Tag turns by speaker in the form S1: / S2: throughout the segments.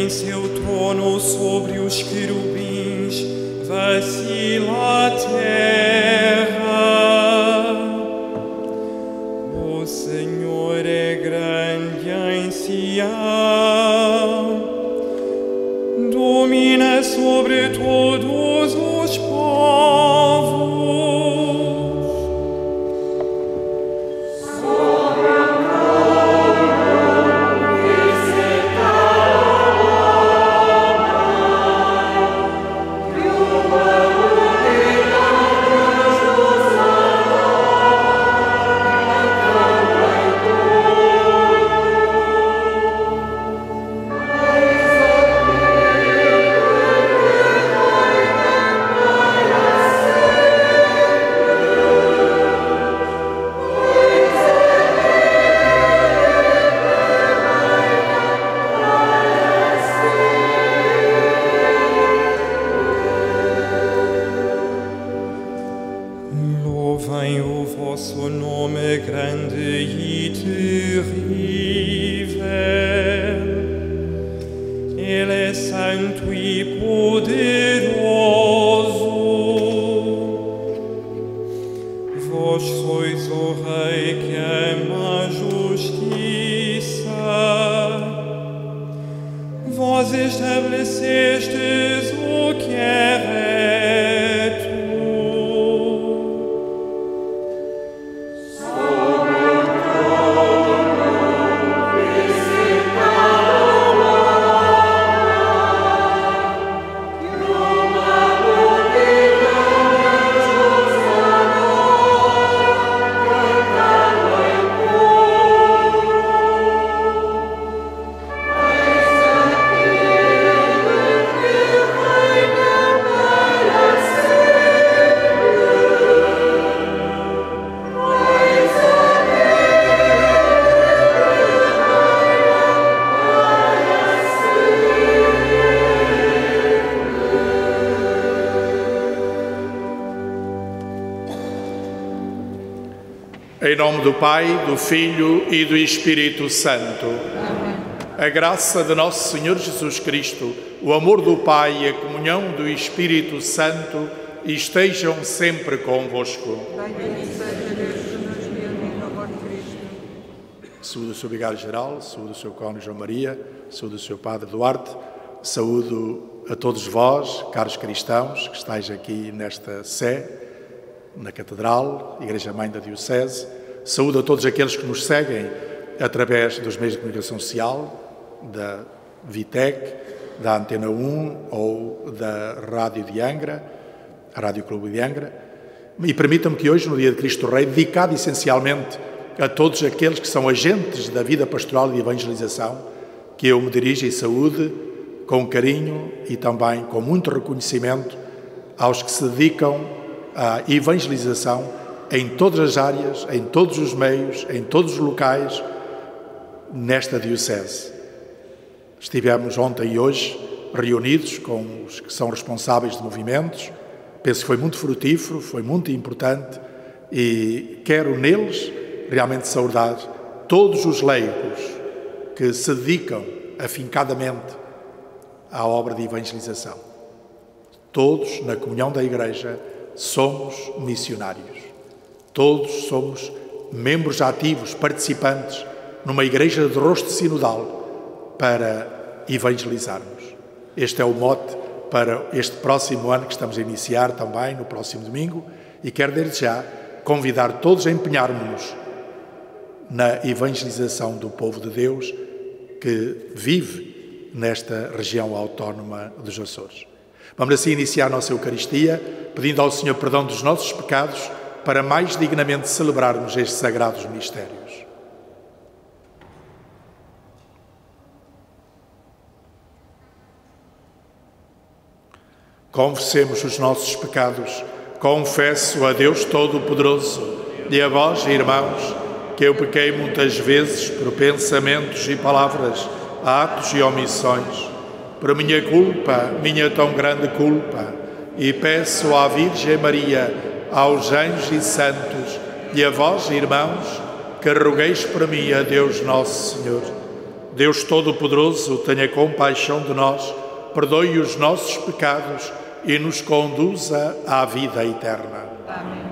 S1: em seu trono sobre os querubins, vacila a terra. O Senhor é grande em Sião, domina sobre todos os povos. Louvem o vosso nome grande e terrível. Ele é santo e poderoso. Vós sois o Rei que ama a justiça. Vós estabelecestes o que é reto.
S2: Em nome do Pai, do Filho e do Espírito Santo. Amém. A graça de nosso Senhor Jesus Cristo, o amor do Pai e a comunhão do Espírito Santo estejam sempre convosco. Saúde o seu vigário-geral, saúde o seu cônjuge João Maria, saúde o seu padre Duarte, saúdo a todos vós, caros cristãos, que estáis aqui nesta sé, na Catedral, Igreja-Mãe da Diocese. Saúdo a todos aqueles que nos seguem através dos meios de comunicação social, da Vitec, da Antena 1 ou da Rádio de Angra, a Rádio Clube de Angra. E permitam-me que hoje, no Dia de Cristo Rei, dedicado essencialmente a todos aqueles que são agentes da vida pastoral e de evangelização, que eu me dirijo e saúde com carinho e também com muito reconhecimento aos que se dedicam à evangelização em todas as áreas, em todos os meios, em todos os locais, nesta Diocese. Estivemos ontem e hoje reunidos com os que são responsáveis de movimentos. Penso que foi muito frutífero, foi muito importante e quero neles realmente saudar todos os leigos que se dedicam afincadamente à obra de evangelização. Todos, na comunhão da Igreja, somos missionários. Todos somos membros ativos, participantes numa igreja de rosto sinodal para evangelizarmos. Este é o mote para este próximo ano que estamos a iniciar também, no próximo domingo, e quero desde já convidar todos a empenharmos-nos na evangelização do povo de Deus que vive nesta região autónoma dos Açores. Vamos assim iniciar a nossa Eucaristia, pedindo ao Senhor perdão dos nossos pecados, para mais dignamente celebrarmos estes sagrados mistérios. Confessemos os nossos pecados. Confesso a Deus Todo-Poderoso e a vós, irmãos, que eu pequei muitas vezes por pensamentos e palavras, atos e omissões, por minha culpa, minha tão grande culpa, e peço à Virgem Maria, aos anjos e santos, e a vós, irmãos, que rogueis por mim a Deus Nosso Senhor. Deus Todo-Poderoso, tenha compaixão de nós, perdoe os nossos pecados e nos conduza à vida eterna.
S3: Amém.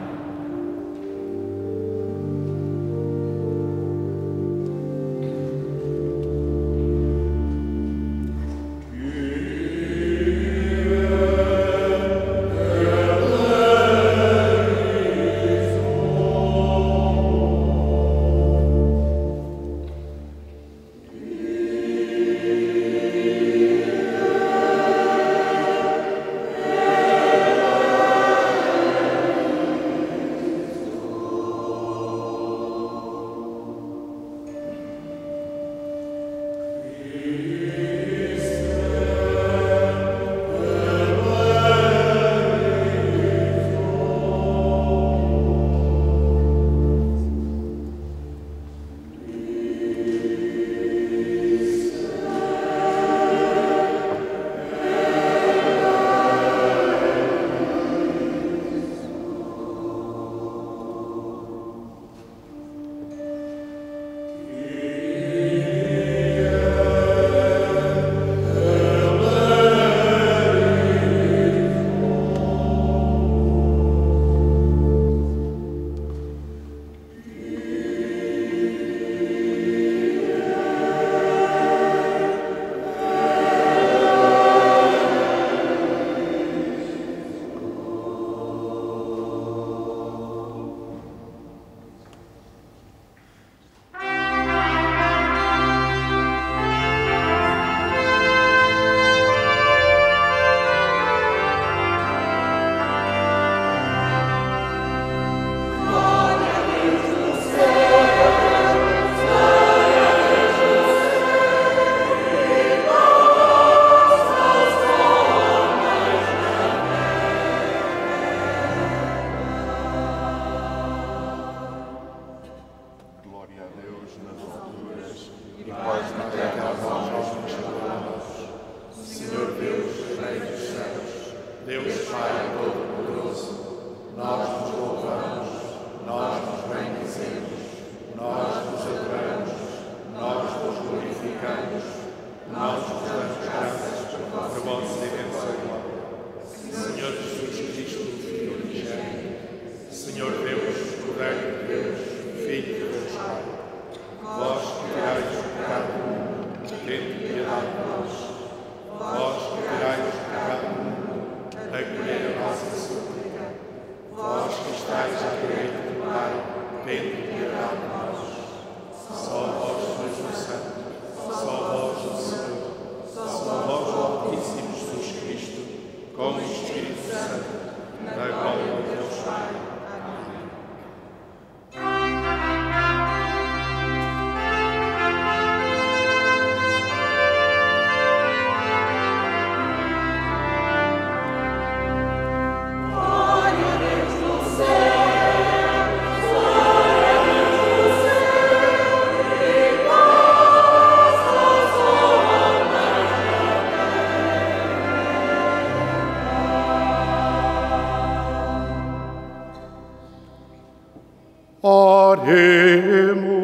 S2: Oremos.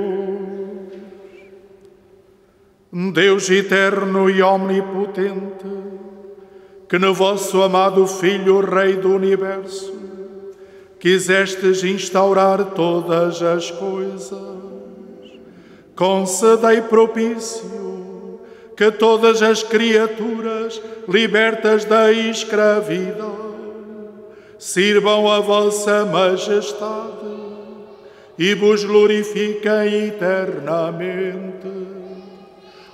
S2: Deus eterno e omnipotente, que no vosso amado Filho, Rei do Universo, quisestes instaurar todas as coisas, concedei propício que todas as criaturas libertas da escravidão sirvam a vossa majestade e vos glorifiquem eternamente.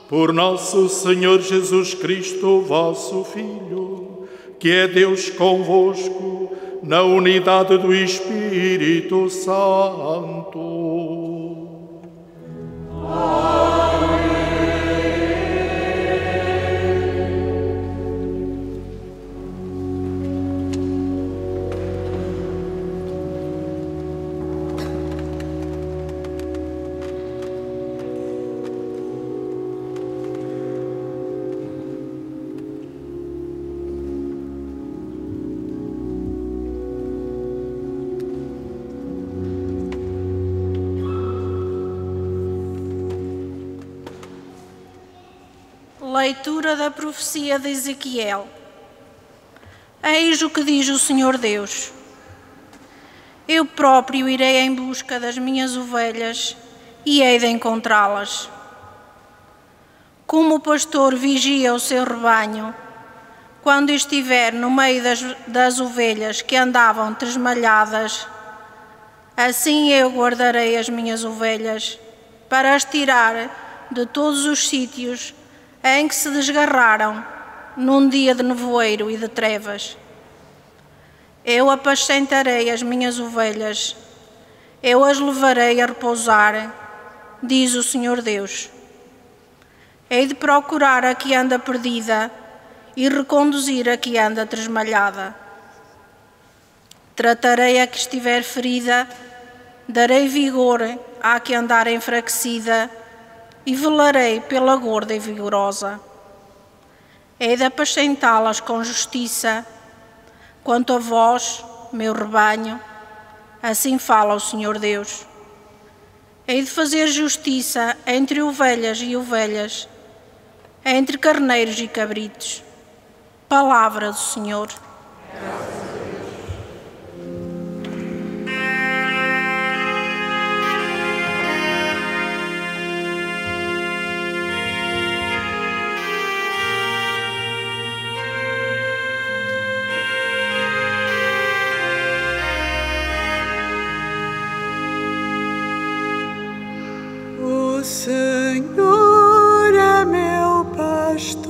S2: Por nosso Senhor Jesus Cristo, vosso Filho, que é Deus convosco, na unidade do Espírito Santo. Amém.
S3: Leitura da profecia de Ezequiel. Eis o que diz o Senhor Deus. Eu próprio irei em busca das minhas ovelhas e hei de encontrá-las. Como o pastor vigia o seu rebanho, quando estiver no meio das ovelhas que andavam tresmalhadas, assim eu guardarei as minhas ovelhas para as tirar de todos os sítios em que se desgarraram num dia de nevoeiro e de trevas. Eu apacentarei as minhas ovelhas, eu as levarei a repousar, diz o Senhor Deus. Hei de procurar a que anda perdida e reconduzir a que anda tresmalhada. Tratarei a que estiver ferida, darei vigor à que andar enfraquecida e velarei pela gorda e vigorosa. Hei de apacentá-las com justiça. Quanto a vós, meu rebanho, assim fala o Senhor Deus. Hei de fazer justiça entre ovelhas e ovelhas, entre carneiros e cabritos. Palavra do Senhor.
S4: O Senhor é meu pastor,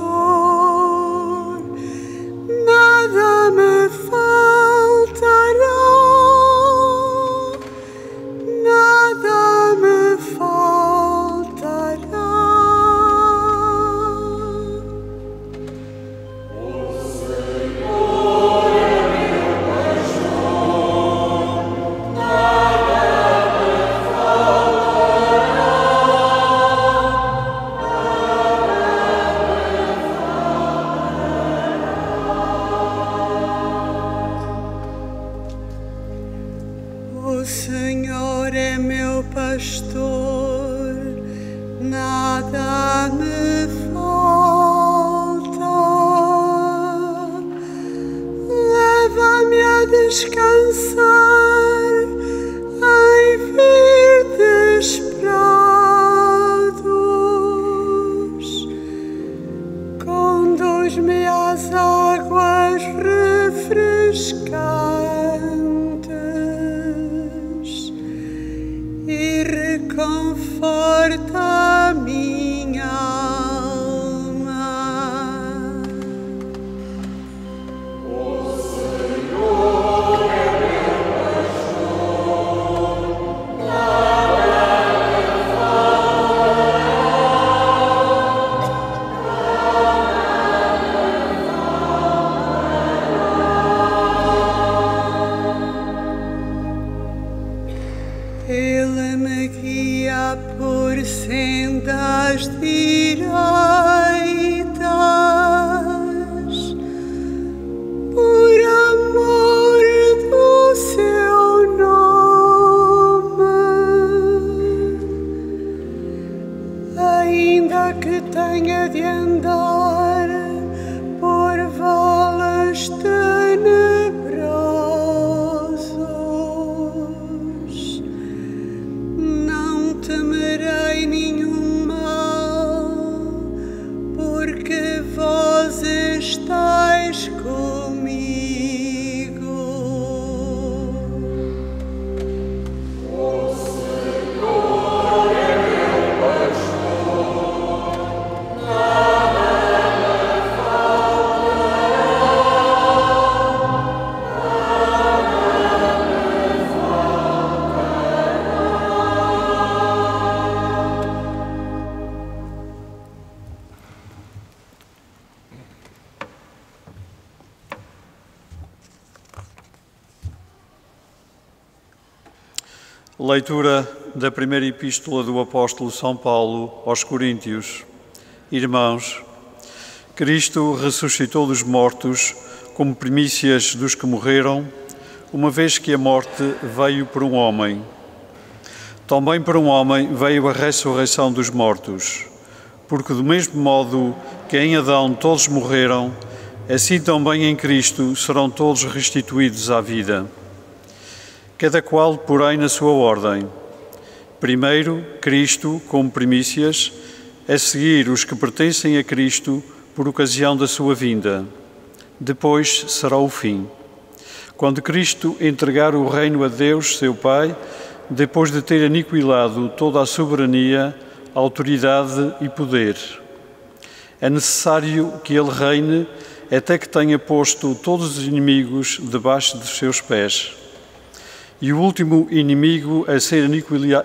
S4: nada me faltará, nada me faltará. O Senhor é meu pastor, nada me faltará. O Senhor é meu pastor, nada me falta. Leva-me a descansar em verdes prados. Conduz-me às águas refrescantes e reconforta a minha alma. O Senhor é meu pastor, nada me faltará, nada me faltará. Ele me guia por sendas direitas, por amor do seu nome. Ainda que tenha de andar por vales tenebrosos, não temerei nenhum mal, porque vós estáis comigo. O Senhor é meu pastor, nada me faltará, nada me faltará.
S5: Leitura da primeira epístola do apóstolo São Paulo aos Coríntios. Irmãos, Cristo ressuscitou dos mortos como primícias dos que morreram, uma vez que a morte veio por um homem. Também por um homem veio a ressurreição dos mortos, porque do mesmo modo que em Adão todos morreram, assim também em Cristo serão todos restituídos à vida. Cada qual, porém, na sua ordem. Primeiro, Cristo, como primícias, a seguir os que pertencem a Cristo por ocasião da sua vinda. Depois será o fim. Quando Cristo entregar o reino a Deus, seu Pai, depois de ter aniquilado toda a soberania, autoridade e poder. É necessário que ele reine até que tenha posto todos os inimigos debaixo dos seus pés. E o último inimigo a ser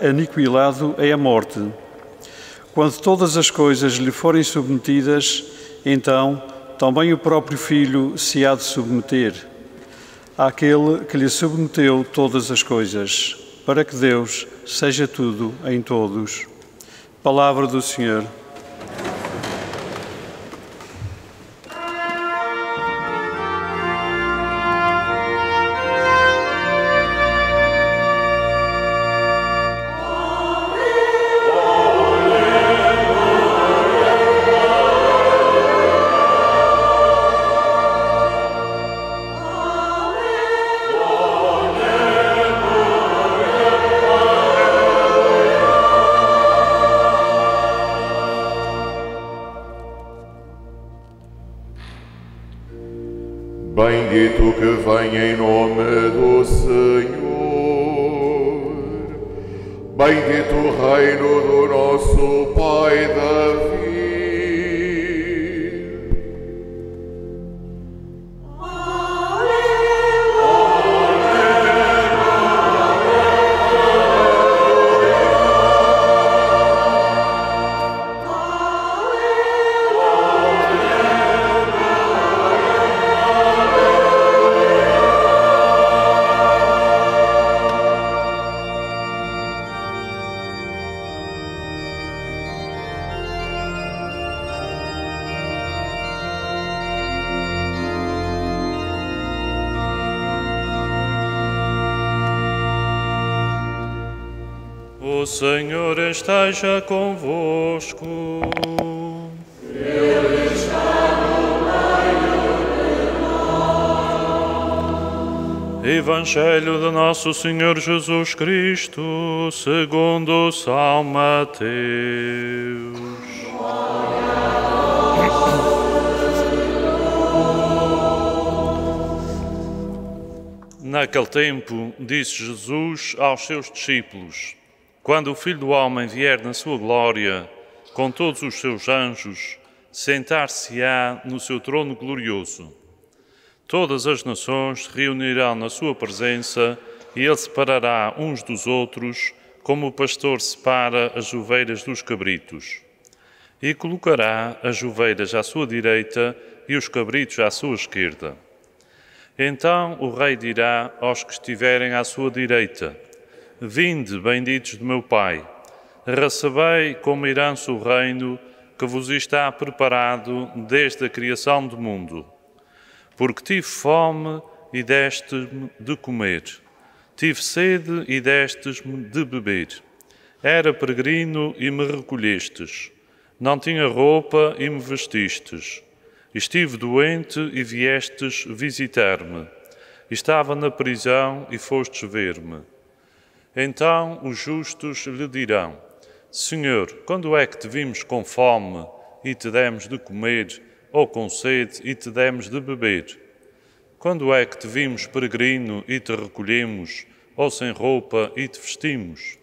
S5: aniquilado é a morte. Quando todas as coisas lhe forem submetidas, então também o próprio Filho se há de submeter àquele que lhe submeteu todas as coisas, para que Deus seja tudo em todos. Palavra do Senhor.
S4: Bendito que vem em nome do Senhor, bendito o reino do nosso Pai Davi.
S1: O Senhor esteja convosco.
S4: Ele está no meio de nós.
S1: Evangelho de Nosso Senhor Jesus Cristo, segundo São Mateus. Naquele tempo, disse Jesus aos seus discípulos: quando o Filho do Homem vier na sua glória, com todos os seus anjos, sentar-se-á no seu trono glorioso. Todas as nações se reunirão na sua presença e ele separará uns dos outros, como o pastor separa as ovelhas dos cabritos. E colocará as ovelhas à sua direita e os cabritos à sua esquerda. Então o rei dirá aos que estiverem à sua direita: vinde, benditos do meu Pai, recebei como herança o reino que vos está preparado desde a criação do mundo. Porque tive fome e deste-me de comer, tive sede e destes-me de beber. Era peregrino e me recolhestes, não tinha roupa e me vestistes. Estive doente e viestes visitar-me, estava na prisão e fostes ver-me. Então os justos lhe dirão: Senhor, quando é que te vimos com fome e te demos de comer, ou com sede e te demos de beber? Quando é que te vimos peregrino e te recolhemos, ou sem roupa e te vestimos?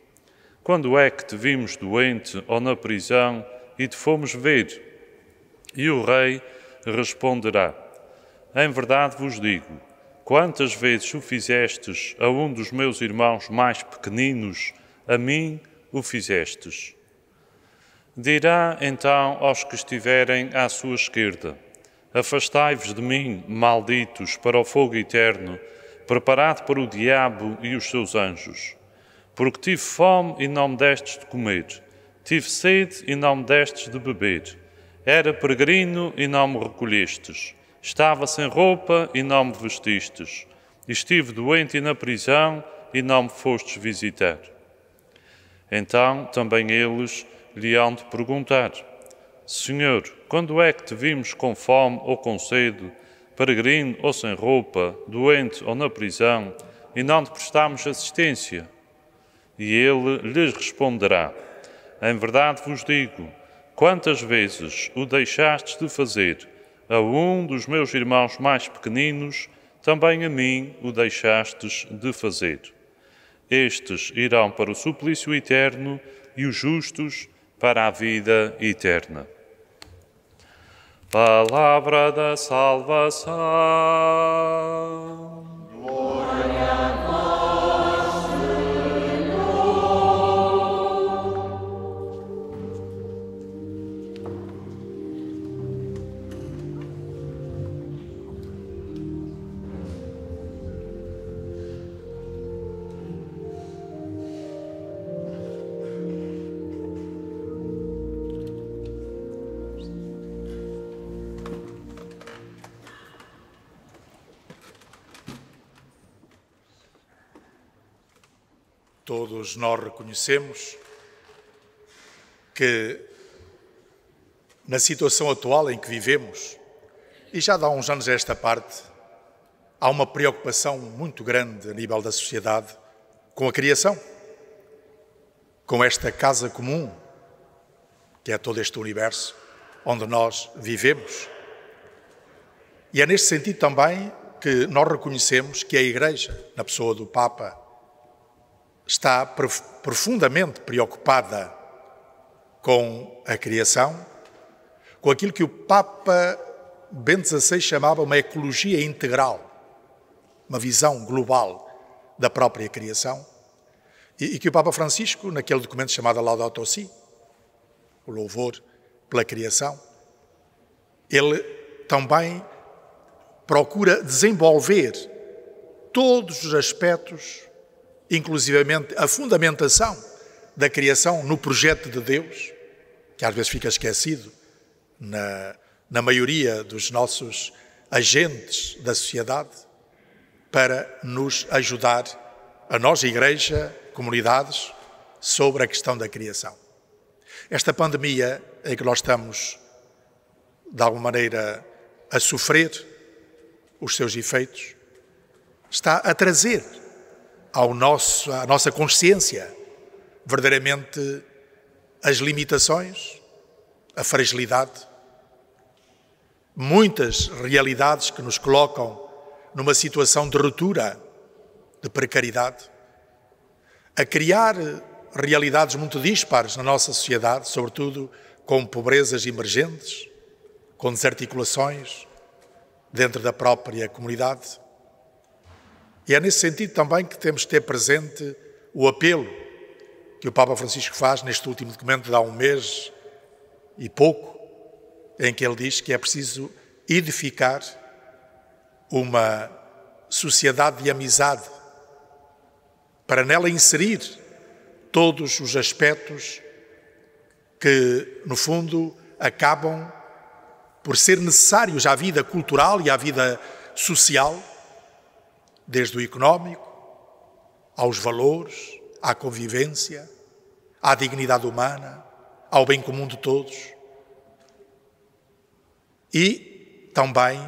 S1: Quando é que te vimos doente ou na prisão e te fomos ver? E o rei responderá: em verdade vos digo, quantas vezes o fizestes a um dos meus irmãos mais pequeninos, a mim o fizestes. Dirá então aos que estiverem à sua esquerda: afastai-vos de mim, malditos, para o fogo eterno, preparado para o diabo e os seus anjos. Porque tive fome e não me destes de comer, tive sede e não me destes de beber, era peregrino e não me recolhestes, estava sem roupa e não me vestistes, estive doente e na prisão e não me fostes visitar. Então também eles lhe hão de perguntar: Senhor, quando é que te vimos com fome ou com sede, peregrino ou sem roupa, doente ou na prisão, e não te prestámos assistência? E ele lhes responderá: em verdade vos digo, quantas vezes o deixastes de fazer a um dos meus irmãos mais pequeninos, também a mim o deixastes de fazer. Estes irão para o suplício eterno e os justos para a vida eterna. Palavra da salvação.
S4: Glória a vós, Senhor.
S2: Todos nós reconhecemos que, na situação atual em que vivemos, e já de há uns anos a esta parte, há uma preocupação muito grande a nível da sociedade com a criação, com esta casa comum, que é todo este universo onde nós vivemos. E é neste sentido também que nós reconhecemos que a Igreja, na pessoa do Papa, está profundamente preocupada com a criação, com aquilo que o Papa Bento XVI chamava uma ecologia integral, uma visão global da própria criação, e que o Papa Francisco, naquele documento chamado Laudato Si, o louvor pela criação, ele também procura desenvolver todos os aspectos, inclusivamente a fundamentação da criação no projeto de Deus, que às vezes fica esquecido na maioria dos nossos agentes da sociedade, para nos ajudar, a nós, Igreja, comunidades, sobre a questão da criação. Esta pandemia em que nós estamos, de alguma maneira, a sofrer os seus efeitos, está a trazer à nossa consciência verdadeiramente as limitações, a fragilidade, muitas realidades que nos colocam numa situação de ruptura, de precariedade, a criar realidades muito dispares na nossa sociedade, sobretudo com pobrezas emergentes, com desarticulações dentro da própria comunidade. E é nesse sentido também que temos de ter presente o apelo que o Papa Francisco faz neste último documento de há um mês e pouco, em que ele diz que é preciso edificar uma sociedade de amizade para nela inserir todos os aspectos que, no fundo, acabam por ser necessários à vida cultural e à vida social, desde o económico, aos valores, à convivência, à dignidade humana, ao bem comum de todos. E também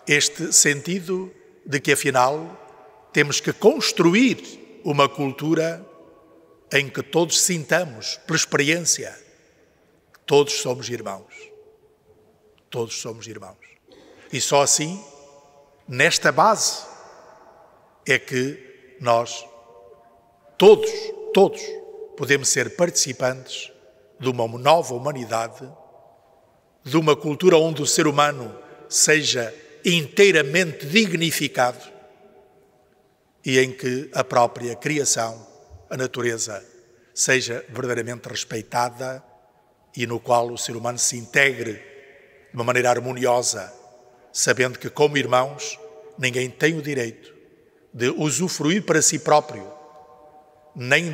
S2: este sentido de que, afinal, temos que construir uma cultura em que todos sintamos, pela experiência, que todos somos irmãos. Todos somos irmãos. E só assim, nesta base, é que nós, todos, podemos ser participantes de uma nova humanidade, de uma cultura onde o ser humano seja inteiramente dignificado e em que a própria criação, a natureza, seja verdadeiramente respeitada e no qual o ser humano se integre de uma maneira harmoniosa, sabendo que, como irmãos, ninguém tem o direito de usufruir para si próprio, nem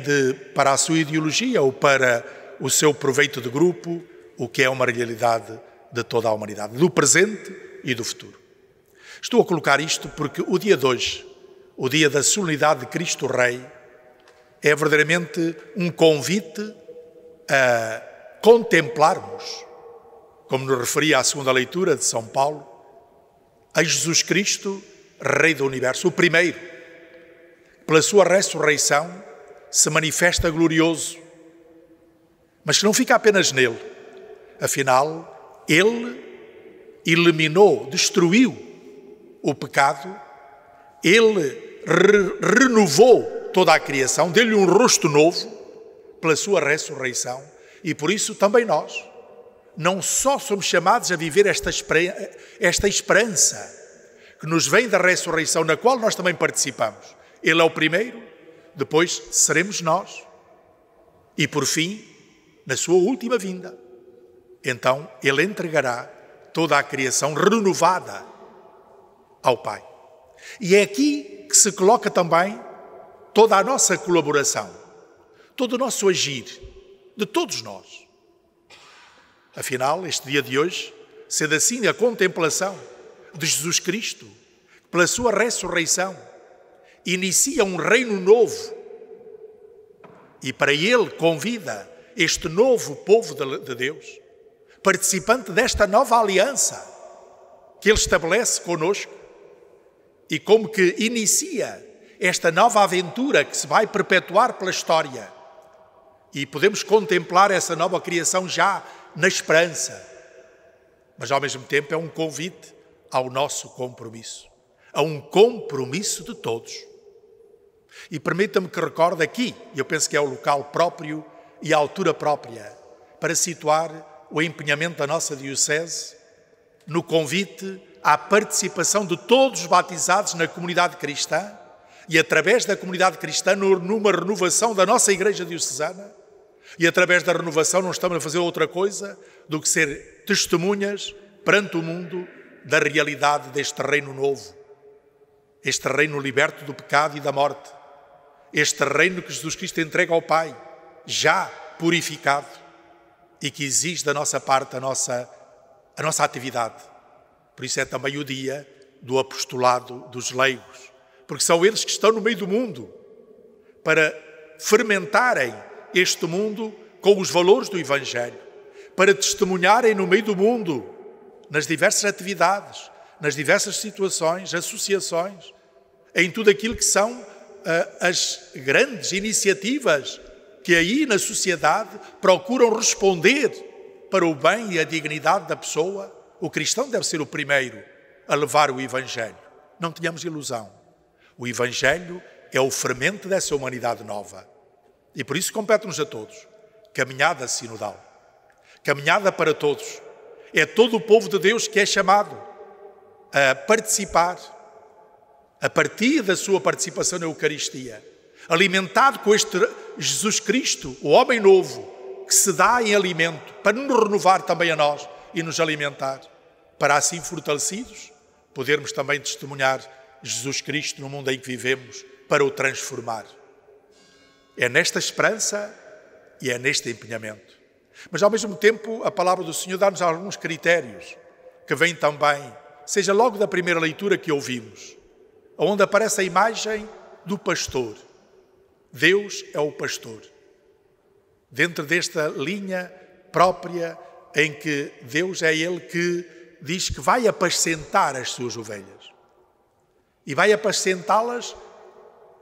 S2: para a sua ideologia ou para o seu proveito de grupo, o que é uma realidade de toda a humanidade, do presente e do futuro. Estou a colocar isto porque o dia de hoje, o dia da solenidade de Cristo Rei, é verdadeiramente um convite a contemplarmos como nos referia à segunda leitura de São Paulo, a Jesus Cristo, Rei do Universo, o primeiro, pela sua ressurreição, se manifesta glorioso, mas que não fica apenas nele. Afinal, ele eliminou, destruiu o pecado, ele renovou toda a criação, deu-lhe um rosto novo pela sua ressurreição, e por isso também nós não só somos chamados a viver esta esperança que nos vem da ressurreição, na qual nós também participamos. Ele é o primeiro, depois seremos nós, e por fim, na sua última vinda, então ele entregará toda a criação renovada ao Pai. E é aqui que se coloca também toda a nossa colaboração, todo o nosso agir, de todos nós. Afinal, este dia de hoje, sendo assim a contemplação de Jesus Cristo, que pela sua ressurreição, inicia um reino novo e para ele convida este novo povo de Deus, participante desta nova aliança que ele estabelece conosco e como que inicia esta nova aventura que se vai perpetuar pela história. E podemos contemplar essa nova criação já na esperança, mas ao mesmo tempo é um convite ao nosso compromisso, a um compromisso de todos. E permita-me que recorde aqui, e eu penso que é o local próprio e a altura própria, para situar o empenhamento da nossa Diocese no convite à participação de todos os batizados na comunidade cristã e através da comunidade cristã numa renovação da nossa Igreja Diocesana. E através da renovação não estamos a fazer outra coisa do que ser testemunhas perante o mundo da realidade deste reino novo, este reino liberto do pecado e da morte, este reino que Jesus Cristo entrega ao Pai, já purificado e que exige da nossa parte a nossa atividade. Por isso é também o dia do apostolado dos leigos, porque são eles que estão no meio do mundo para fermentarem este mundo com os valores do Evangelho, para testemunharem no meio do mundo, nas diversas atividades, nas diversas situações, associações, em tudo aquilo que são as grandes iniciativas que aí na sociedade procuram responder para o bem e a dignidade da pessoa. O cristão deve ser o primeiro a levar o Evangelho. Não tenhamos ilusão. O Evangelho é o fermento dessa humanidade nova. E por isso compete-nos a todos. Caminhada sinodal. Caminhada para todos. É todo o povo de Deus que é chamado a participar, a partir da sua participação na Eucaristia, alimentado com este Jesus Cristo, o homem novo, que se dá em alimento, para nos renovar também a nós e nos alimentar, para assim fortalecidos, podermos também testemunhar Jesus Cristo no mundo em que vivemos, para o transformar. É nesta esperança e é neste empenhamento. Mas ao mesmo tempo a palavra do Senhor dá-nos alguns critérios que vêm também, seja logo da primeira leitura que ouvimos, onde aparece a imagem do pastor. Deus é o pastor. Dentro desta linha própria em que Deus é Ele que diz que vai apacentar as suas ovelhas. E vai apacentá-las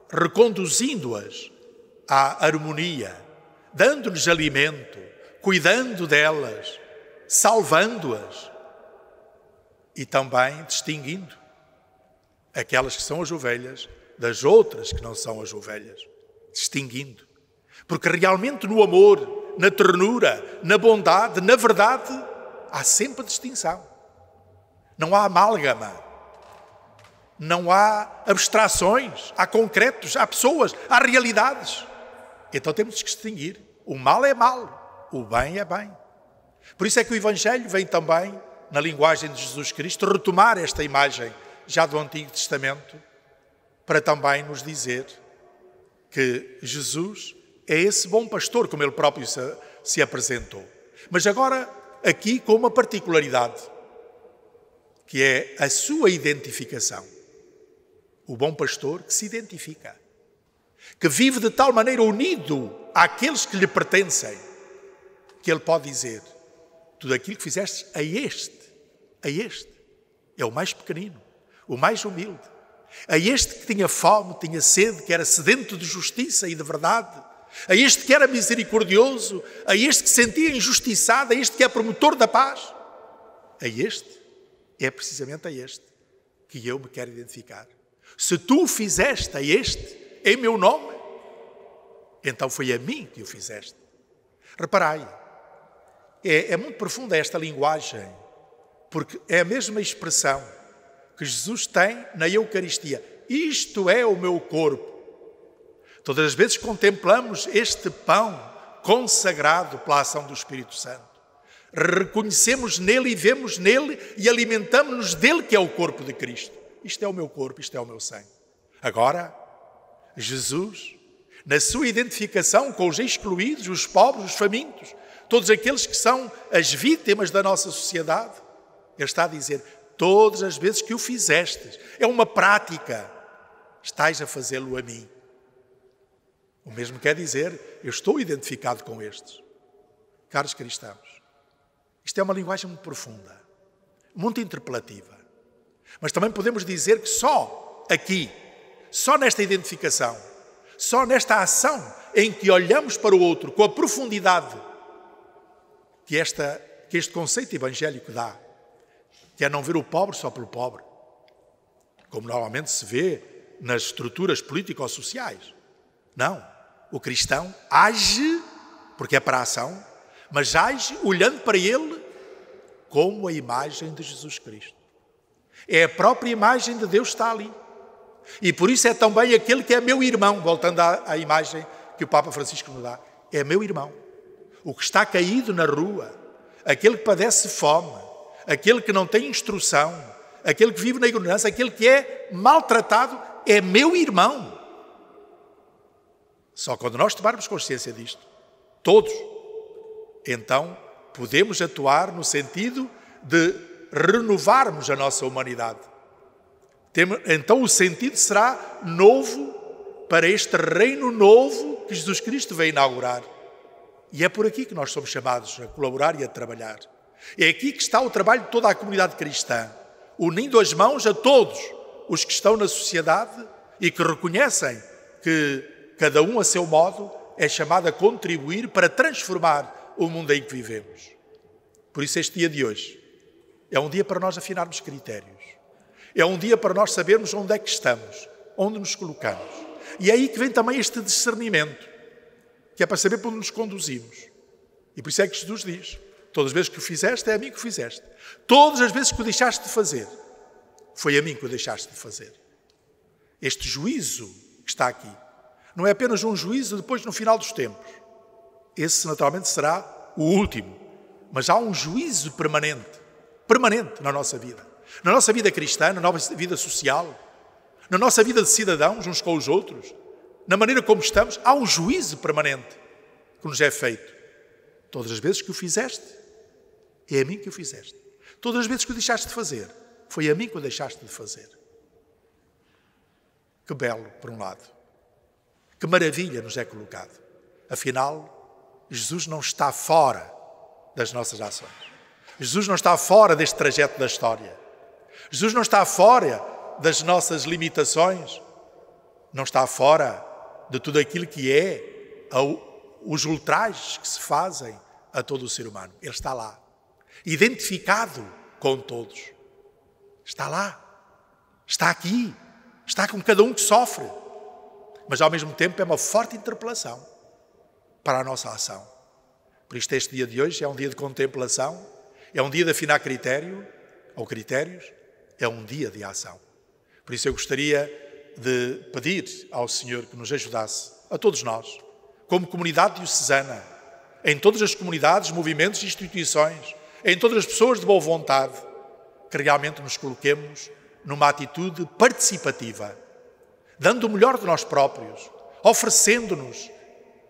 S2: reconduzindo-as à harmonia, dando-lhes alimento, cuidando delas, salvando-as e também distinguindo aquelas que são as ovelhas das outras que não são as ovelhas. Distinguindo. Porque realmente no amor, na ternura, na bondade, na verdade, há sempre distinção. Não há amálgama. Não há abstrações, há concretos, há pessoas, há realidades. Então temos que distinguir. O mal é mal, o bem é bem. Por isso é que o Evangelho vem também, na linguagem de Jesus Cristo, retomar esta imagem já do Antigo Testamento, para também nos dizer que Jesus é esse bom pastor, como ele próprio se apresentou. Mas agora, aqui com uma particularidade, que é a sua identificação. O bom pastor que se identifica, que vive de tal maneira unido àqueles que lhe pertencem, que ele pode dizer: tudo aquilo que fizeste a este, é o mais pequenino, o mais humilde, a este que tinha fome, tinha sede, que era sedento de justiça e de verdade, a este que era misericordioso, a este que sentia injustiçado, a este que é promotor da paz, a este, é precisamente a este que eu me quero identificar. Se tu o fizeste a este, em meu nome, então foi a mim que o fizeste. Reparai, é muito profunda esta linguagem, porque é a mesma expressão que Jesus tem na Eucaristia. Isto é o meu corpo. Todas as vezes contemplamos este pão consagrado pela ação do Espírito Santo. Reconhecemos nele e vemos nele e alimentamos-nos dele, que é o corpo de Cristo. Isto é o meu corpo, isto é o meu sangue. Agora, Jesus, na sua identificação com os excluídos, os pobres, os famintos, todos aqueles que são as vítimas da nossa sociedade, ele está a dizer, todas as vezes que o fizestes, é uma prática, estais a fazê-lo a mim. O mesmo quer dizer, eu estou identificado com estes. Caros cristãos, isto é uma linguagem muito profunda, muito interpelativa. Mas também podemos dizer que só aqui, só nesta identificação, só nesta ação em que olhamos para o outro com a profundidade que este conceito evangélico dá, que é não ver o pobre só pelo pobre, como normalmente se vê nas estruturas político-sociais. Não, o cristão age, porque é para a ação, mas age olhando para ele como a imagem de Jesus Cristo. É a própria imagem de Deus que está ali. E por isso é também aquele que é meu irmão, voltando à imagem que o Papa Francisco nos dá. É meu irmão. O que está caído na rua, aquele que padece fome, aquele que não tem instrução, aquele que vive na ignorância, aquele que é maltratado, é meu irmão. Só quando nós tomarmos consciência disto, todos, então podemos atuar no sentido de renovarmos a nossa humanidade. Então o sentido será novo para este reino novo que Jesus Cristo veio inaugurar. E é por aqui que nós somos chamados a colaborar e a trabalhar. É aqui que está o trabalho de toda a comunidade cristã, unindo as mãos a todos os que estão na sociedade e que reconhecem que cada um a seu modo é chamado a contribuir para transformar o mundo em que vivemos. Por isso este dia de hoje é um dia para nós afinarmos critérios. É um dia para nós sabermos onde é que estamos, onde nos colocamos. E é aí que vem também este discernimento, que é para saber para onde nos conduzimos. E por isso é que Jesus diz, todas as vezes que o fizeste, é a mim que o fizeste. Todas as vezes que o deixaste de fazer, foi a mim que o deixaste de fazer. Este juízo que está aqui, não é apenas um juízo depois no final dos tempos. Esse naturalmente será o último. Mas há um juízo permanente na nossa vida. Na nossa vida cristã, na nossa vida social, na nossa vida de cidadãos uns com os outros, na maneira como estamos, há um juízo permanente que nos é feito. Todas as vezes que o fizeste, é a mim que o fizeste. Todas as vezes que o deixaste de fazer, foi a mim que o deixaste de fazer. Que belo, por um lado. Que maravilha nos é colocado. Afinal, Jesus não está fora das nossas ações. Jesus não está fora deste trajeto da história. Jesus não está fora das nossas limitações. Não está fora de tudo aquilo que é os ultrajes que se fazem a todo o ser humano. Ele está lá, identificado com todos. Está lá, está aqui, está com cada um que sofre. Mas ao mesmo tempo é uma forte interpelação para a nossa ação. Por isto este dia de hoje é um dia de contemplação, é um dia de afinar critério, ou critérios, é um dia de ação. Por isso eu gostaria de pedir ao Senhor que nos ajudasse, a todos nós, como comunidade diocesana, em todas as comunidades, movimentos e instituições, em todas as pessoas de boa vontade, que realmente nos coloquemos numa atitude participativa, dando o melhor de nós próprios, oferecendo-nos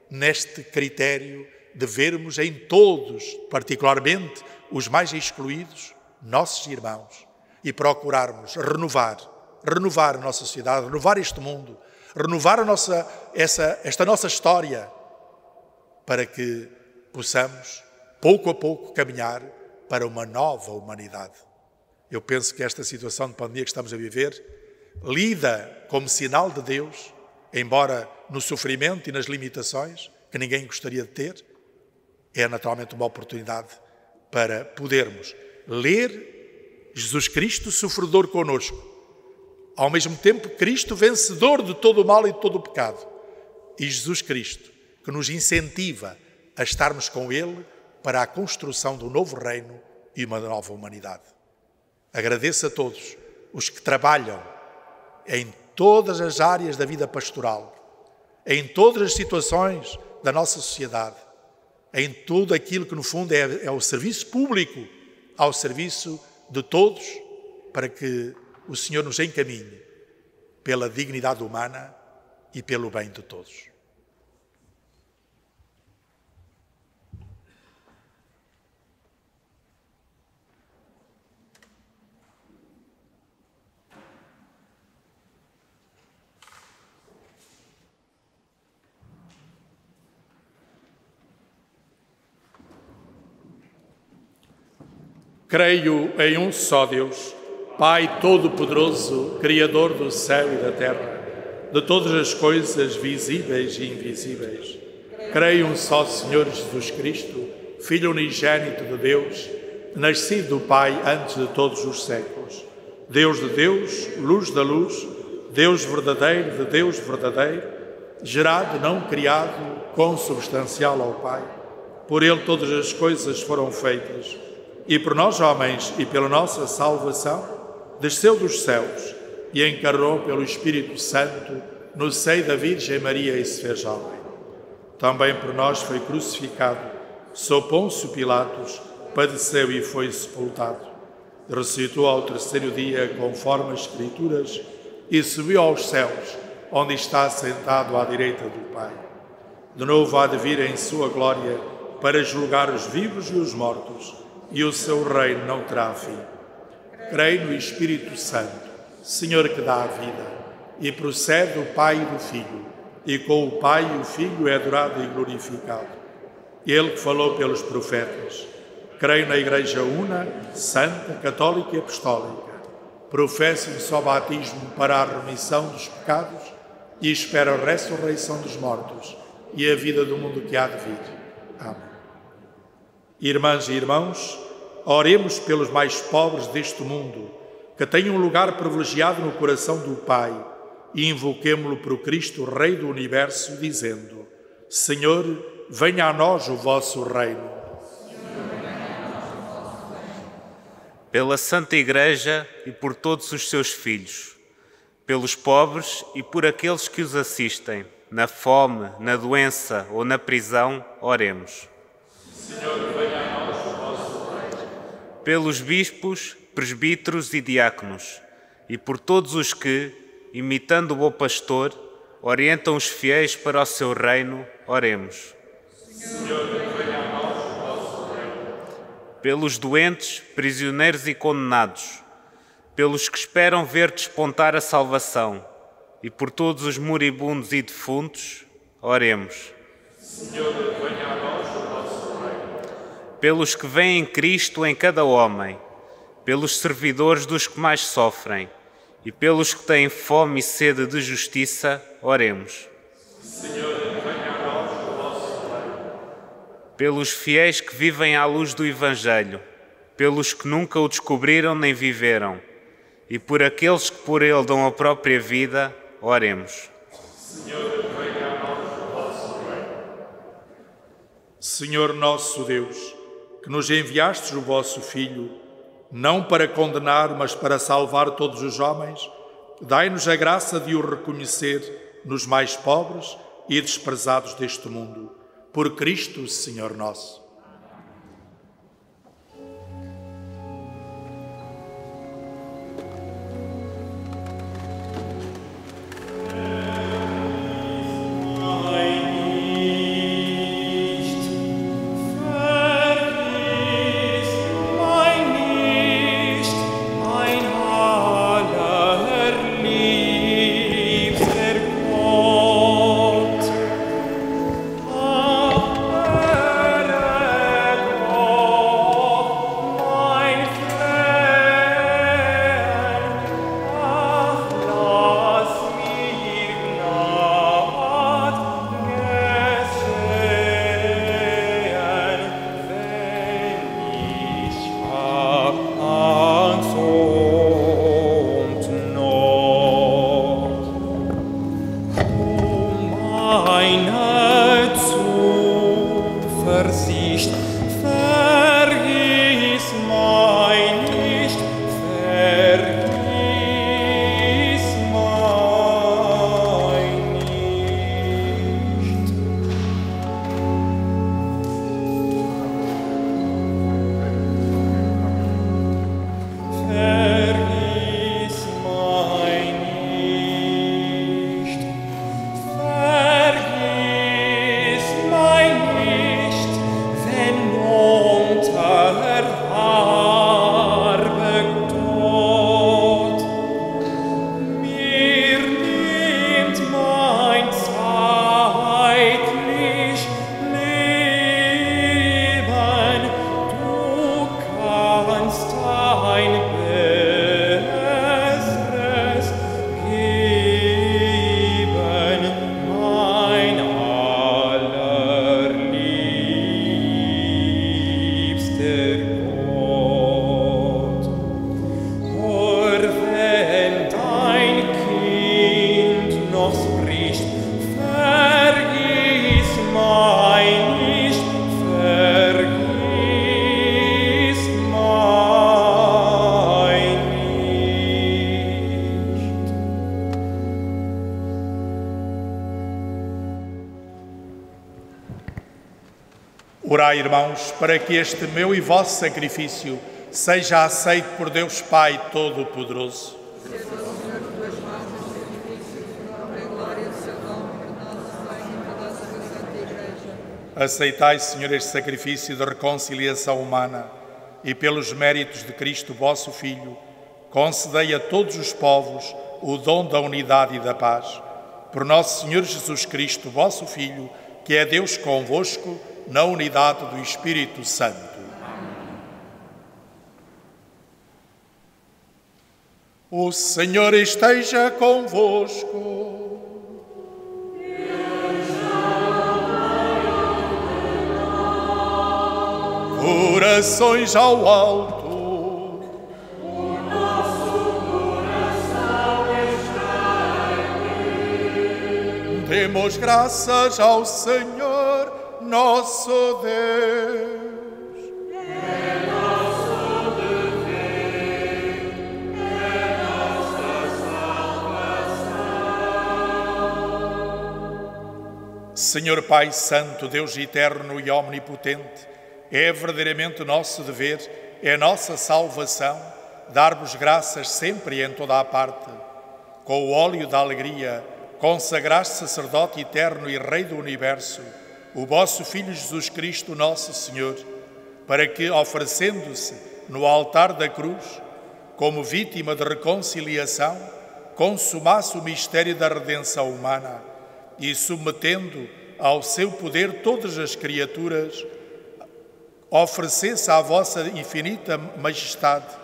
S2: neste critério de vermos em todos, particularmente os mais excluídos, nossos irmãos, e procurarmos renovar a nossa sociedade, renovar este mundo, renovar esta nossa história, para que possamos, pouco a pouco, caminhar para uma nova humanidade. Eu penso que esta situação de pandemia que estamos a viver lida como sinal de Deus, embora no sofrimento e nas limitações que ninguém gostaria de ter, é naturalmente uma oportunidade para podermos ler Jesus Cristo sofredor conosco, ao mesmo tempo Cristo vencedor de todo o mal e de todo o pecado, e Jesus Cristo que nos incentiva a estarmos com Ele para a construção do novo reino e uma nova humanidade. Agradeço a todos os que trabalham em todas as áreas da vida pastoral, em todas as situações da nossa sociedade, em tudo aquilo que no fundo é o serviço público, ao serviço de todos, para que o Senhor nos encaminhe pela dignidade humana e pelo bem de todos. Creio em um só Deus, Pai Todo-Poderoso, Criador do céu e da terra, de todas as coisas visíveis e invisíveis. Creio em um só Senhor Jesus Cristo, Filho unigênito de Deus, nascido do Pai antes de todos os séculos. Deus de Deus, luz da luz, Deus verdadeiro de Deus verdadeiro, gerado, não criado, consubstancial ao Pai. Por Ele todas as coisas foram feitas, e por nós homens e pela nossa salvação, desceu dos céus e encarnou pelo Espírito Santo no seio da Virgem Maria e se fez homem. Também por nós foi crucificado, sob Pôncio Pilatos, padeceu e foi sepultado. Ressuscitou ao terceiro dia, conforme as Escrituras, e subiu aos céus, onde está sentado à direita do Pai. De novo há de vir em sua glória para julgar os vivos e os mortos, e o seu reino não terá fim. Creio no Espírito Santo, Senhor que dá a vida, e procede do Pai e do Filho, e com o Pai e o Filho é adorado e glorificado. Ele que falou pelos profetas. Creio na Igreja Una, Santa, Católica e Apostólica. Professo um só batismo para a remissão dos pecados e espero a ressurreição dos mortos e a vida do mundo que há de vir. Amém. Irmãs e irmãos, oremos pelos mais pobres deste mundo, que têm um lugar privilegiado no coração do Pai, e invoquemo-lo por Cristo, Rei do Universo, dizendo: Senhor, venha a nós o vosso reino.
S6: Pela Santa Igreja e por todos os seus filhos, pelos pobres e por aqueles que os assistem, na fome, na doença ou na prisão, oremos.
S4: Senhor, venha a nós o vosso reino.
S6: Pelos bispos, presbíteros e diáconos, e por todos os que, imitando o bom pastor, orientam os fiéis para o seu reino, oremos.
S4: Senhor, venha a nós o vosso reino.
S6: Pelos doentes, prisioneiros e condenados, pelos que esperam ver despontar a salvação, e por todos os moribundos e defuntos, oremos.
S4: Senhor, venha a nós o vosso reino.
S6: Pelos que veem Cristo em cada homem, pelos servidores dos que mais sofrem, e pelos que têm fome e sede de justiça, oremos.
S4: Senhor, venha a nós o vosso reino.
S6: Pelos fiéis que vivem à luz do Evangelho, pelos que nunca o descobriram nem viveram, e por aqueles que por ele dão a própria vida, oremos.
S4: Senhor, venha a nós o vosso reino.
S2: Senhor nosso Deus, que nos enviastes o vosso Filho, não para condenar, mas para salvar todos os homens, dai-nos a graça de o reconhecer nos mais pobres e desprezados deste mundo. Por Cristo, Senhor nosso.
S7: Gott,
S2: Orai, irmãos, para que este meu e vosso sacrifício seja aceito por Deus Pai Todo-Poderoso. Aceitai, Senhor, este sacrifício de reconciliação humana e pelos méritos de Cristo, vosso Filho, concedei a todos os povos o dom da unidade e da paz. Por nosso Senhor Jesus Cristo, vosso Filho, que é Deus convosco, na unidade do Espírito Santo. O Senhor esteja convosco. Corações ao alto. O nosso coração está em ti. Demos graças ao Senhor, nosso Deus. É nosso dever, é nossa salvação. Senhor Pai Santo, Deus eterno e omnipotente, é verdadeiramente nosso dever, é nossa salvação, dar-vos graças sempre e em toda a parte. Com o óleo da alegria, consagraste sacerdote eterno e Rei do Universo, o vosso Filho Jesus Cristo, nosso Senhor, para que, oferecendo-se no altar da cruz, como vítima de reconciliação, consumasse o mistério da redenção humana e, submetendo ao seu poder todas as criaturas, oferecesse à vossa infinita majestade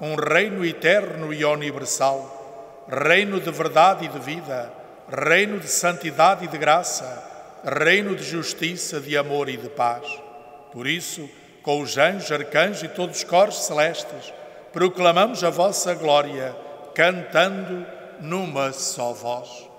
S2: um reino eterno e universal, reino de verdade e de vida, reino de santidade e de graça, reino de justiça, de amor e de paz. Por isso, com os anjos, arcanjos e todos os coros celestes, proclamamos a vossa glória, cantando numa só voz.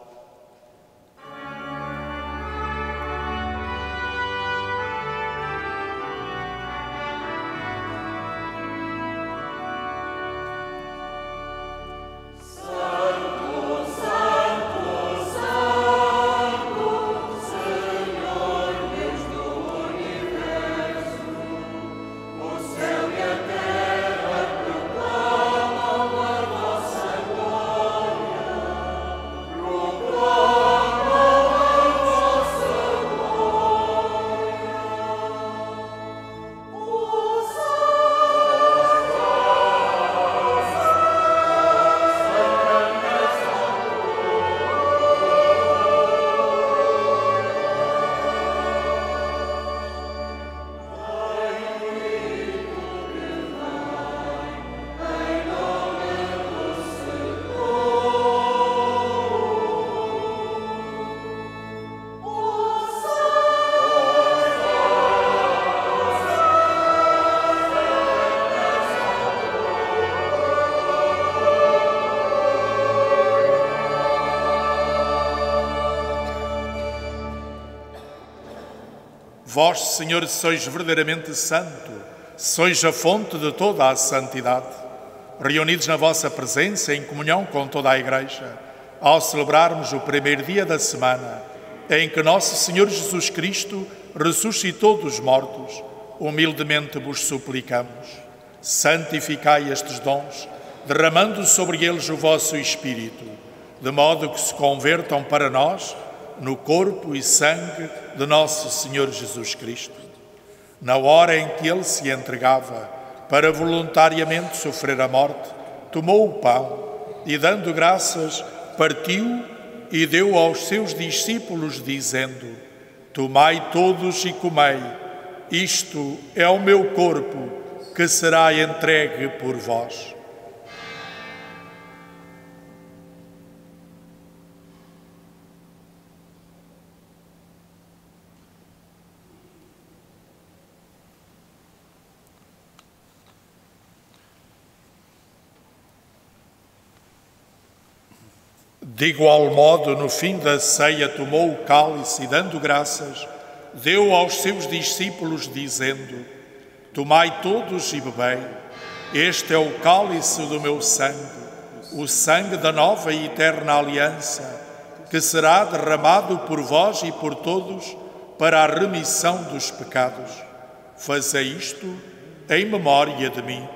S2: Vós, Senhor, sois verdadeiramente santo, sois a fonte de toda a santidade. Reunidos na vossa presença, em comunhão com toda a Igreja, ao celebrarmos o primeiro dia da semana, em que nosso Senhor Jesus Cristo ressuscitou dos mortos, humildemente vos suplicamos. Santificai estes dons, derramando sobre eles o vosso Espírito, de modo que se convertam para nós no corpo e sangue de nosso Senhor Jesus Cristo. Na hora em que Ele se entregava para voluntariamente sofrer a morte, tomou o pão e, dando graças, partiu e deu aos seus discípulos, dizendo: Tomai todos e comei, isto é o meu corpo, que será entregue por vós. De igual modo, no fim da ceia, tomou o cálice e, dando graças, deu aos seus discípulos, dizendo: Tomai todos e bebei, este é o cálice do meu sangue, o sangue da nova e eterna aliança, que será derramado por vós e por todos para a remissão dos pecados. Fazei isto em memória de mim.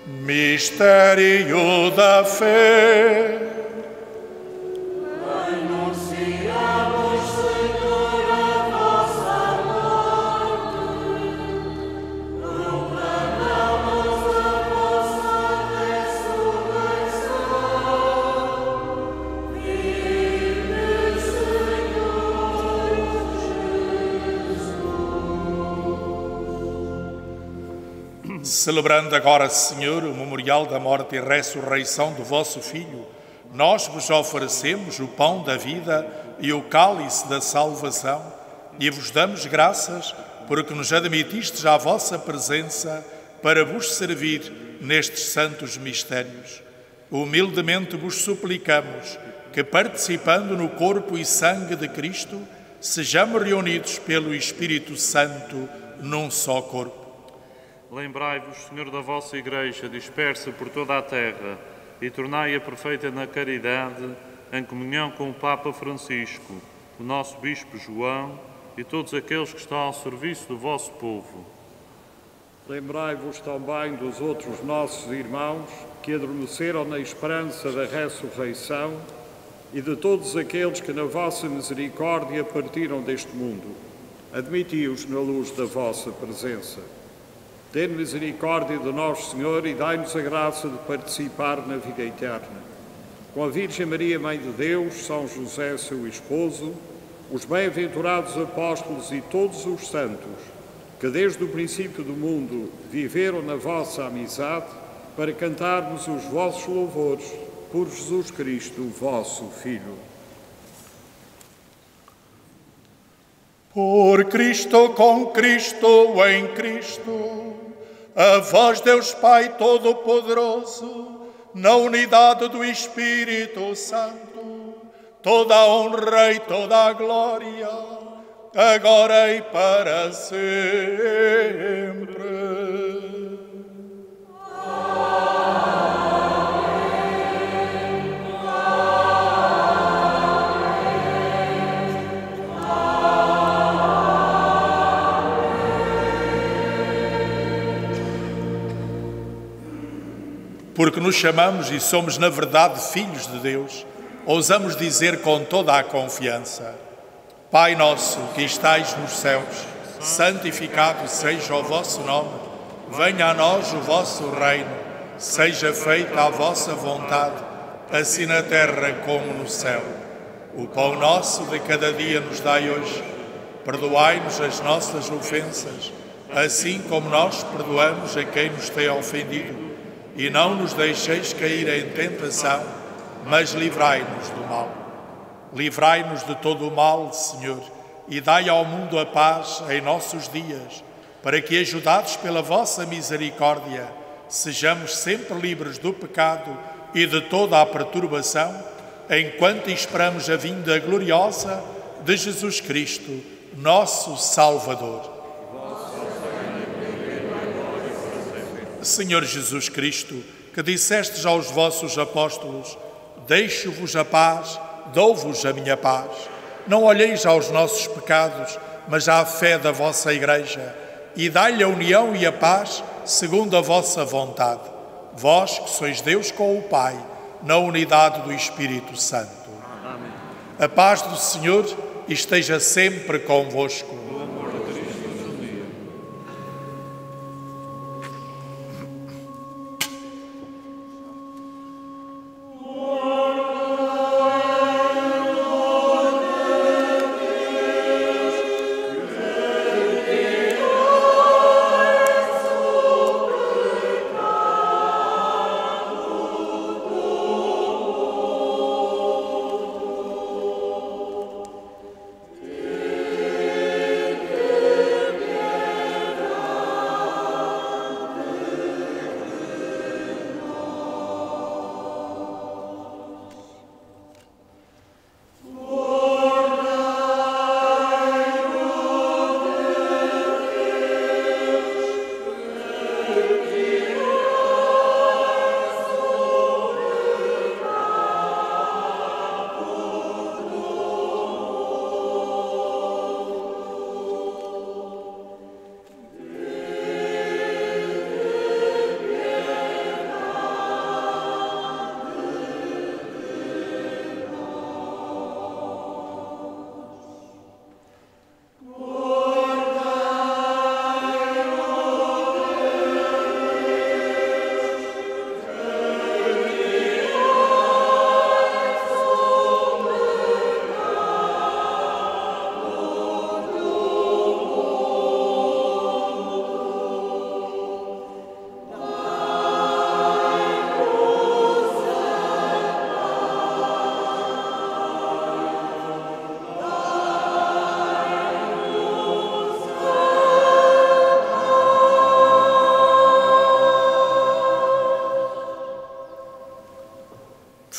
S2: Mistério da fé.
S7: Anunciamos, Senhor, a vossa morte, proclamamos a vossa ressurreição. Vive, Senhor Jesus.
S2: Celebrando agora, Senhor, o memorial da morte e ressurreição do vosso Filho, nós vos oferecemos o pão da vida e o cálice da salvação e vos damos graças porque nos admitistes à vossa presença para vos servir nestes santos mistérios. Humildemente vos suplicamos que, participando no corpo e sangue de Cristo, sejamos reunidos pelo Espírito Santo num só corpo.
S1: Lembrai-vos, Senhor, da vossa Igreja dispersa por toda a terra e tornai-a perfeita na caridade, em comunhão com o Papa Francisco, o nosso Bispo João e todos aqueles que estão ao serviço do vosso povo.
S5: Lembrai-vos também dos outros nossos irmãos que adormeceram na esperança da ressurreição e de todos aqueles que na vossa misericórdia partiram deste mundo. Admiti-os na luz da vossa presença. Tende misericórdia de nós, Senhor, e dai-nos a graça de participar na vida eterna. Com a Virgem Maria, Mãe de Deus, São José, seu esposo, os bem-aventurados apóstolos e todos os santos, que desde o princípio do mundo viveram na vossa amizade, para cantarmos os vossos louvores por Jesus Cristo, vosso Filho.
S2: Por Cristo, com Cristo, em Cristo, a vós, Deus Pai Todo-Poderoso, na unidade do Espírito Santo, toda a honra e toda a glória, agora e para sempre. Porque nos chamamos e somos, na verdade, filhos de Deus, ousamos dizer com toda a confiança: Pai nosso que estais nos céus, santificado seja o vosso nome, venha a nós o vosso reino, seja feita a vossa vontade, assim na terra como no céu. O pão nosso de cada dia nos dai hoje, perdoai-nos as nossas ofensas, assim como nós perdoamos a quem nos tem ofendido. E não nos deixeis cair em tentação, mas livrai-nos do mal. Livrai-nos de todo o mal, Senhor, e dai ao mundo a paz em nossos dias, para que, ajudados pela vossa misericórdia, sejamos sempre livres do pecado e de toda a perturbação, enquanto esperamos a vinda gloriosa de Jesus Cristo, nosso Salvador. Senhor Jesus Cristo, que dissestes aos vossos apóstolos: deixo-vos a paz, dou-vos a minha paz. Não olheis aos nossos pecados, mas à fé da vossa Igreja, e dai-lhe a união e a paz segundo a vossa vontade. Vós que sois Deus com o Pai, na unidade do Espírito Santo. Amém. A paz do Senhor esteja sempre convosco.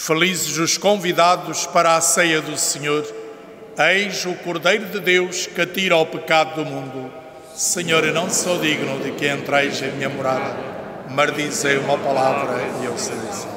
S2: Felizes os convidados para a ceia do Senhor. Eis o Cordeiro de Deus que tira o pecado do mundo. Senhor, eu não sou digno de que entreis em minha morada, mas dizei uma palavra e eu serei salvo.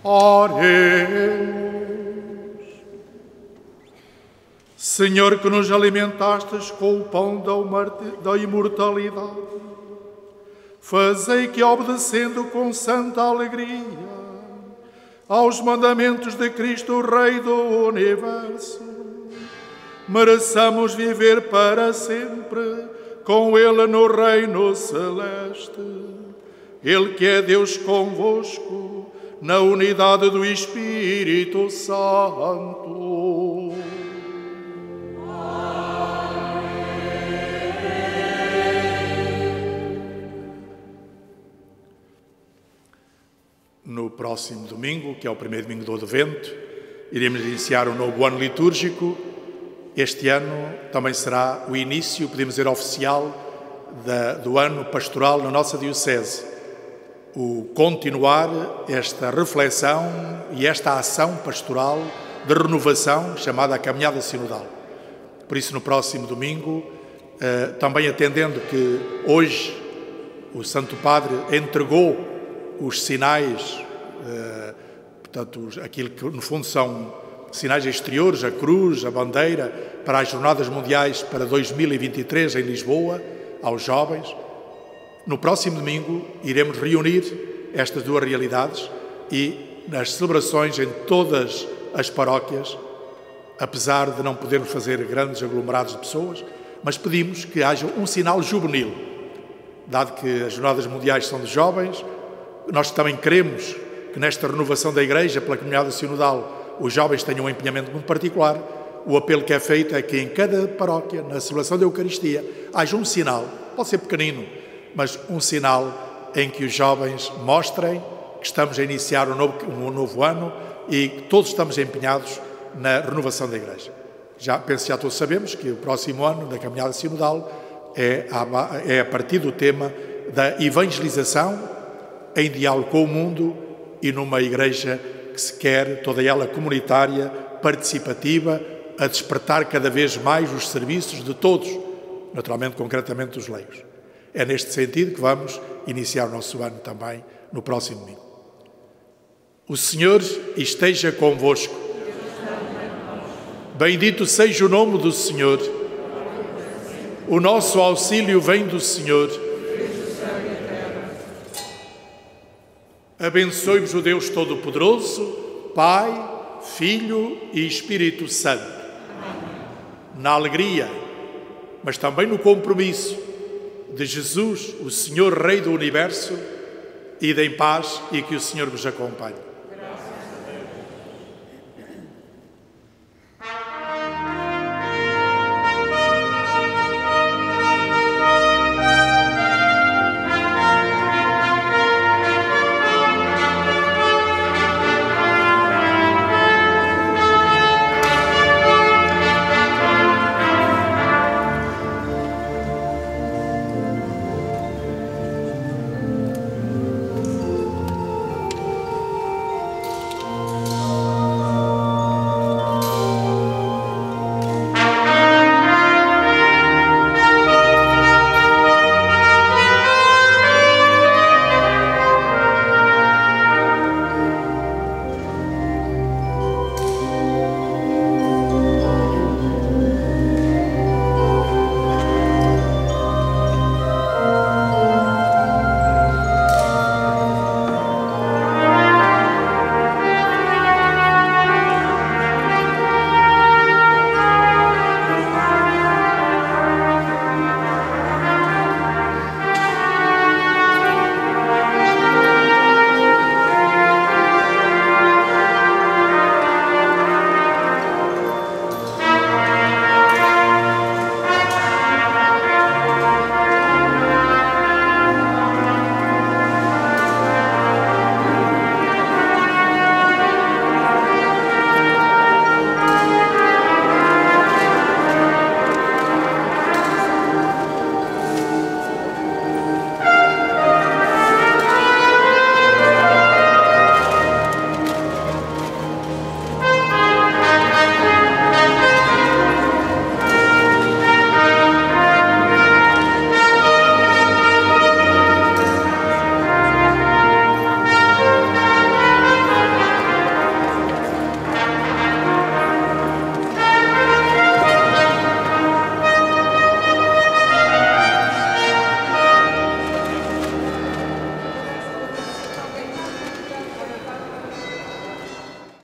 S2: Oremos. Senhor, que nos alimentastes com o pão da imortalidade, fazei que, obedecendo com santa alegria aos mandamentos de Cristo, Rei do Universo, mereçamos viver para sempre com Ele no reino celeste. Ele que é Deus convosco, na unidade do Espírito Santo. No próximo domingo, que é o primeiro domingo do Advento, iremos iniciar um novo ano litúrgico. Este ano também será o início, podemos dizer, oficial do ano pastoral na nossa Diocese. O continuar esta reflexão e esta ação pastoral de renovação, chamada a Caminhada Sinodal. Por isso, no próximo domingo, também atendendo que hoje o Santo Padre entregou os sinais, portanto, aquilo que no fundo são sinais exteriores, a cruz, a bandeira, para as Jornadas Mundiais para 2023 em Lisboa, aos jovens. No próximo domingo iremos reunir estas duas realidades e nas celebrações em todas as paróquias, apesar de não podermos fazer grandes aglomerados de pessoas, mas pedimos que haja um sinal juvenil, dado que as Jornadas Mundiais são de jovens. Nós também queremos que nesta renovação da Igreja, pela Caminhada Sinodal, os jovens tenham um empenhamento muito particular. O apelo que é feito é que em cada paróquia, na celebração da Eucaristia, haja um sinal, pode ser pequenino, mas um sinal em que os jovens mostrem que estamos a iniciar um novo ano e que todos estamos empenhados na renovação da Igreja. Penso que já todos sabemos que o próximo ano da Caminhada Sinodal é a partir do tema da evangelização em diálogo com o mundo e numa Igreja que se quer, toda ela comunitária, participativa, a despertar cada vez mais os serviços de todos, naturalmente, concretamente dos leigos. É neste sentido que vamos iniciar o nosso ano também no próximo domingo. O Senhor esteja convosco. Bendito seja o nome do Senhor. O nosso auxílio vem do Senhor. Abençoe-vos o Deus Todo-Poderoso, Pai, Filho e Espírito Santo. Na alegria, mas também no compromisso de Jesus, o Senhor Rei do Universo, ide em paz e que o Senhor vos acompanhe.